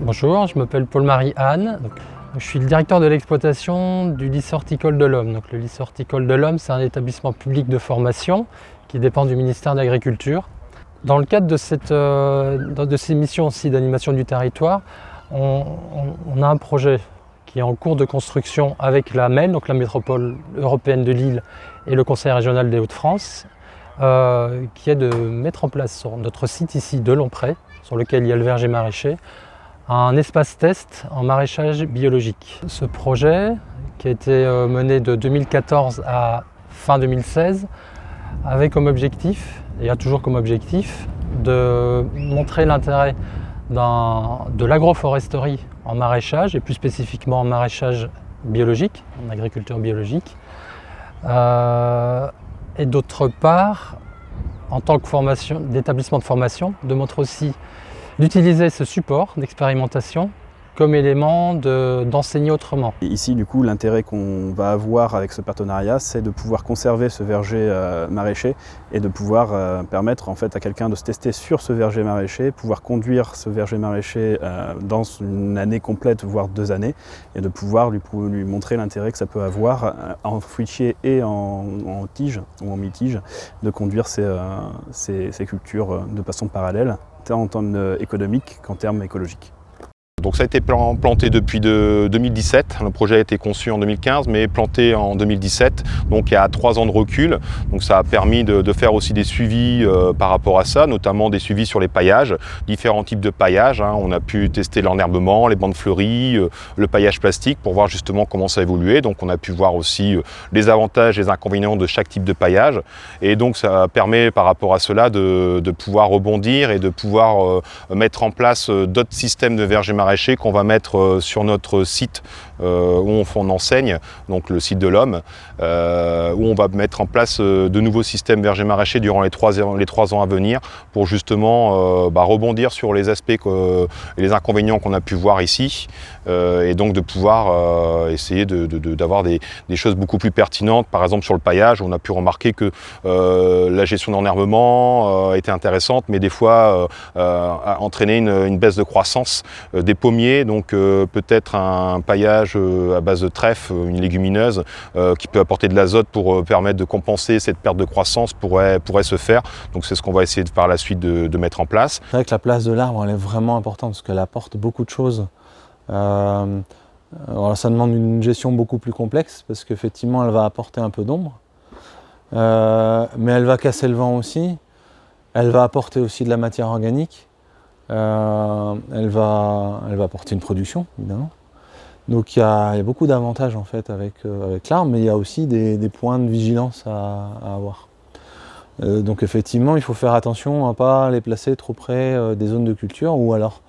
Bonjour, je m'appelle Paul-Marie Anne. Je suis le directeur de l'exploitation du lycée horticole de l'Homme. Donc, le lycée horticole de l'Homme, c'est un établissement public de formation qui dépend du ministère de l'Agriculture. Dans le cadre de ces missions aussi d'animation du territoire, on a un projet qui est en cours de construction avec la MEL, donc la métropole européenne de Lille, et le Conseil régional des Hauts-de-France, qui est de mettre en place sur notre site ici de Lompré, sur lequel il y a le verger maraîcher, un espace test en maraîchage biologique. Ce projet, qui a été mené de 2014 à fin 2016, avait comme objectif, et a toujours comme objectif, de montrer l'intérêt de l'agroforesterie en maraîchage, et plus spécifiquement en maraîchage biologique, en agriculture biologique. Et d'autre part, en tant que d'établissement de formation, de montrer aussi d'utiliser ce support d'expérimentation comme élément d'enseigner autrement. Et ici, du coup, l'intérêt qu'on va avoir avec ce partenariat, c'est de pouvoir conserver ce verger maraîcher et de pouvoir permettre en fait à quelqu'un de se tester sur ce verger maraîcher, pouvoir conduire ce verger maraîcher dans une année complète, voire 2 années, et de pouvoir lui montrer l'intérêt que ça peut avoir en fruitier et en tige ou en mi-tige, de conduire ces cultures de façon parallèle, tant en termes économiques qu'en termes écologiques. Donc ça a été planté depuis 2017, le projet a été conçu en 2015 mais planté en 2017, donc il y a 3 ans de recul. Donc ça a permis de faire aussi des suivis par rapport à ça, notamment des suivis sur les paillages, différents types de paillages. On a pu tester l'enherbement, les bandes fleuries, le paillage plastique pour voir justement comment ça évoluait. Donc on a pu voir aussi les avantages et les inconvénients de chaque type de paillage. Et donc ça permet par rapport à cela de pouvoir rebondir et de pouvoir mettre en place d'autres systèmes de vergers maraîchers qu'on va mettre sur notre site où on enseigne, donc le site de l'Homme, où on va mettre en place de nouveaux systèmes vergers maraîchers durant les 3 ans à venir pour justement rebondir sur les aspects et les inconvénients qu'on a pu voir ici et donc de pouvoir essayer d'avoir des choses beaucoup plus pertinentes. Par exemple sur le paillage, on a pu remarquer que la gestion d'enherbement était intéressante mais des fois a entraîné une baisse de croissance des pommiers, donc peut-être un paillage à base de trèfle, une légumineuse qui peut apporter de l'azote pour permettre de compenser cette perte de croissance pourrait se faire. Donc c'est ce qu'on va essayer par la suite de mettre en place. C'est vrai que la place de l'arbre elle est vraiment importante parce qu'elle apporte beaucoup de choses. Alors ça demande une gestion beaucoup plus complexe parce qu'effectivement elle va apporter un peu d'ombre, mais elle va casser le vent aussi, elle va apporter aussi de la matière organique. Elle va apporter une production, évidemment. Donc il y a beaucoup d'avantages en fait avec l'arbre, mais il y a aussi des points de vigilance à avoir. Donc effectivement, il faut faire attention à ne pas les placer trop près des zones de culture, ou alors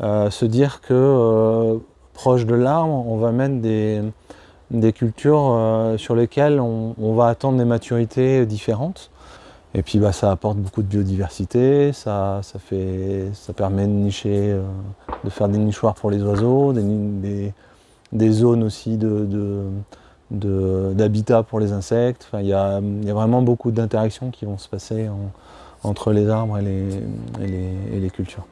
se dire que proche de l'arbre, on va mettre des cultures sur lesquelles on va attendre des maturités différentes. Et puis ça apporte beaucoup de biodiversité, ça permet de nicher, de faire des nichoirs pour les oiseaux, des zones aussi d'habitat pour les insectes. Enfin, il y a vraiment beaucoup d'interactions qui vont se passer entre les arbres et les cultures.